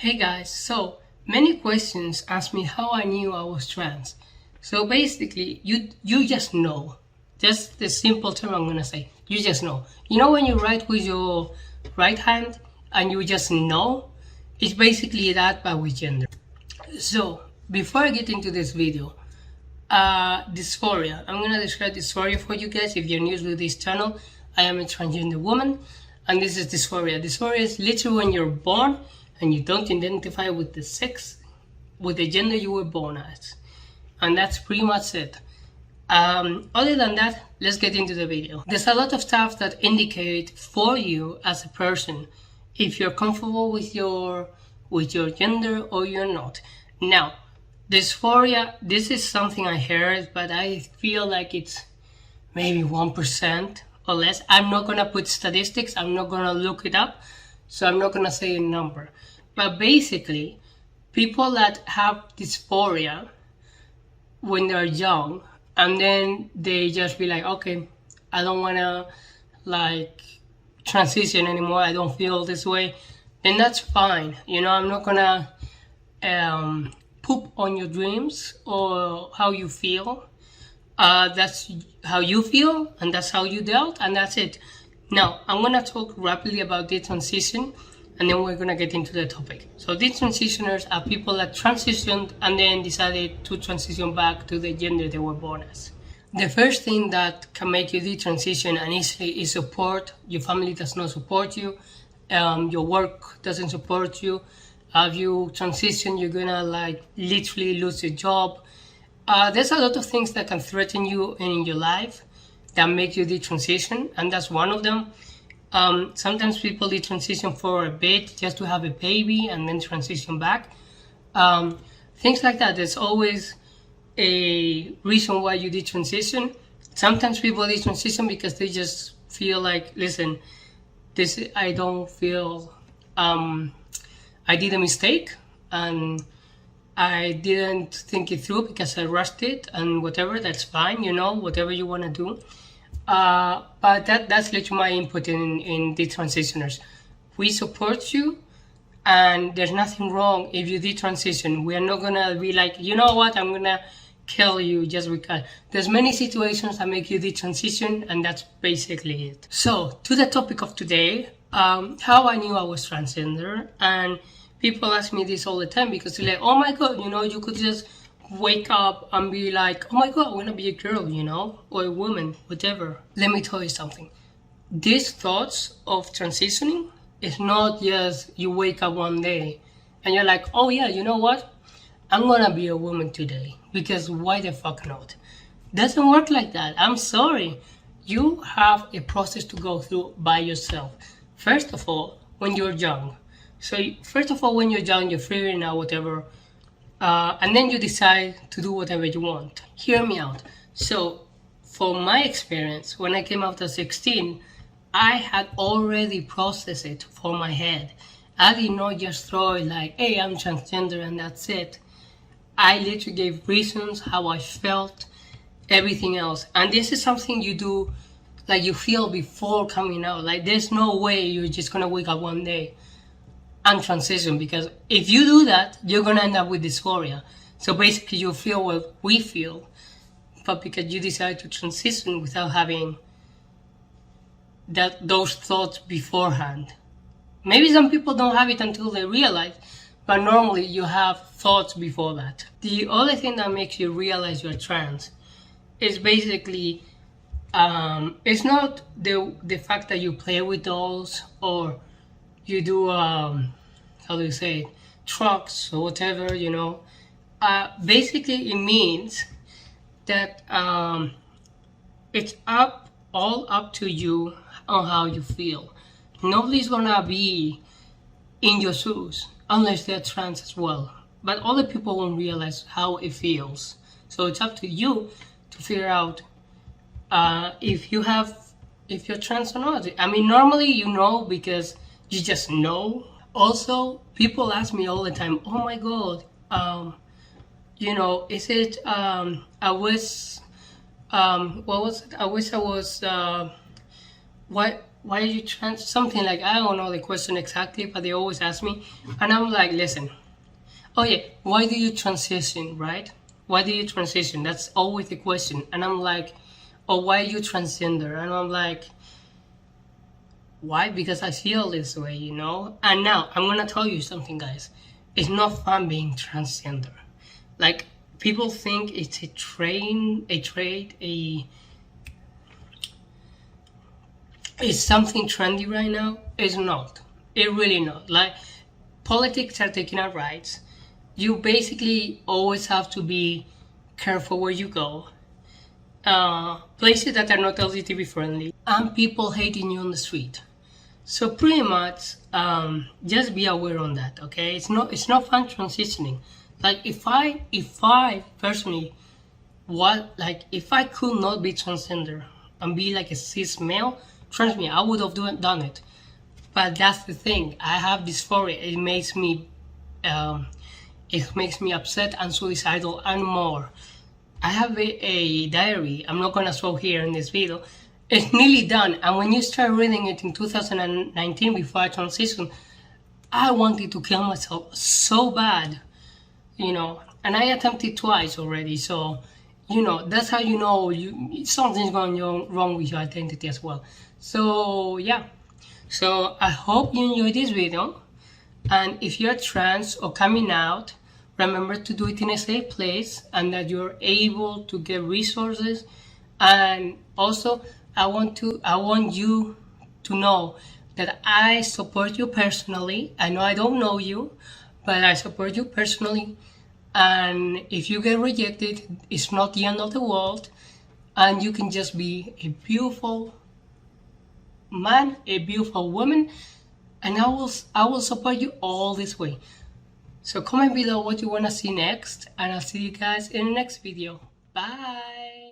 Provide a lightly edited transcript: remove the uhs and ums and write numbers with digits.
Hey guys, so many questions ask me how I knew I was trans. So basically, you just know. Just the simple term I'm gonna say. You just know. You know when you write with your right hand and you just know? It's basically that but with gender. So before I get into this video, dysphoria. I'm gonna describe dysphoria for you guys if you're new to this channel. I am a transgender woman, and this is dysphoria. Dysphoria is literally when you're born and you don't identify with the sex, with the gender you were born as, and that's pretty much it. Other than that, let's get into the video. There's a lot of stuff that indicate for you as a person if you're comfortable with your gender or you're not. Now, dysphoria, this is something I heard, but I feel like it's maybe 1% or less. I'm not gonna put statistics, I'm not gonna look it up, so I'm not gonna say a number. But basically, people that have dysphoria when they're young, and then they just be like, okay, I don't wanna like transition anymore, I don't feel this way, then that's fine. You know, I'm not gonna poop on your dreams or how you feel. That's how you feel and that's how you dealt, and that's it. Now, I'm gonna talk rapidly about the transition and then we're gonna get into the topic. So these transitioners are people that transitioned and then decided to transition back to the gender they were born as. The first thing that can make you detransition and easily is support. Your family does not support you, your work doesn't support you. If you transition, you're gonna like literally lose your job. There's a lot of things that can threaten you in your life that make you detransition, and that's one of them. Sometimes people detransition for a bit just to have a baby and then transition back. Things like that. There's always a reason why you detransition. Sometimes people detransition because they just feel like, listen, this I don't feel. I did a mistake and I didn't think it through because I rushed it and whatever, that's fine, you know, whatever you want to do. But that's literally my input in detransitioners. We support you and there's nothing wrong if you detransition. We are not gonna be like, you know what, I'm gonna kill you just because. There's many situations that make you detransition, and that's basically it. So to the topic of today, how I knew I was transgender. And people ask me this all the time because they're like, oh my god, you know, you could just wake up and be like, oh my god, I want to be a girl, you know, or a woman, whatever. Let me tell you something. These thoughts of transitioning is not just you wake up one day and you're like, oh yeah, you know what, I'm gonna be a woman today, because why the fuck not? Doesn't work like that. I'm sorry. You have a process to go through by yourself. First of all, when you're young. So first of all, when you're young, you're figuring out whatever, and then you decide to do whatever you want. Hear me out. So for my experience, when I came out at 16, I had already processed it for my head. I did not just throw it like, hey, I'm transgender and that's it. I literally gave reasons, how I felt, everything else. And this is something you do, like you feel before coming out. Like there's no way you're just gonna wake up one day and transition, because if you do that, you're gonna end up with dysphoria. So basically you feel what we feel, but because you decide to transition without having those thoughts beforehand. Maybe some people don't have it until they realize, but normally you have thoughts before that. The other thing that makes you realize you're trans is basically, it's not the fact that you play with dolls or you do, how do you say it, trucks or whatever, you know. Basically it means that it's all up to you on how you feel. Nobody's gonna be in your shoes unless they're trans as well, but other people won't realize how it feels. So it's up to you to figure out if you're trans or not. I mean, normally you know because you just know. Also, people ask me all the time, oh my god, you know, is it I wish what was it? I wish I was why are you trans? Something like, I don't know the question exactly, but they always ask me. And I'm like, listen, oh yeah, why do you transition, right? Why do you transition? That's always the question. And I'm like, oh, why are you transgender? And I'm like, why? Because I feel this way, you know? And now I'm gonna tell you something, guys. It's not fun being transgender. Like, people think it's a trade, it's something trendy right now. It's not. It really not. Like, politics are taking our rights. You basically always have to be careful where you go. Places that are not LGBT friendly, and people hating you on the street. So pretty much, just be aware on that. Okay, it's not fun transitioning. Like, if I personally, if I could not be transgender and be like a cis male, trust me, I would have done it. But that's the thing. I have dysphoria. It makes me upset and suicidal and more. I have a diary. I'm not gonna show here in this video. It's nearly done. And when you start reading it in 2019, before I transitioned, I wanted to kill myself so bad, you know. And I attempted twice already. So, you know, that's how you know something's going wrong with your identity as well. So yeah. So I hope you enjoyed this video. And if you're trans or coming out, remember to do it in a safe place and that you're able to get resources. And also, I want you to know that I support you personally. I know I don't know you, but I support you personally. And if you get rejected, it's not the end of the world. And you can just be a beautiful man, a beautiful woman, and I will support you all this way. So comment below what you want to see next, and I'll see you guys in the next video. Bye.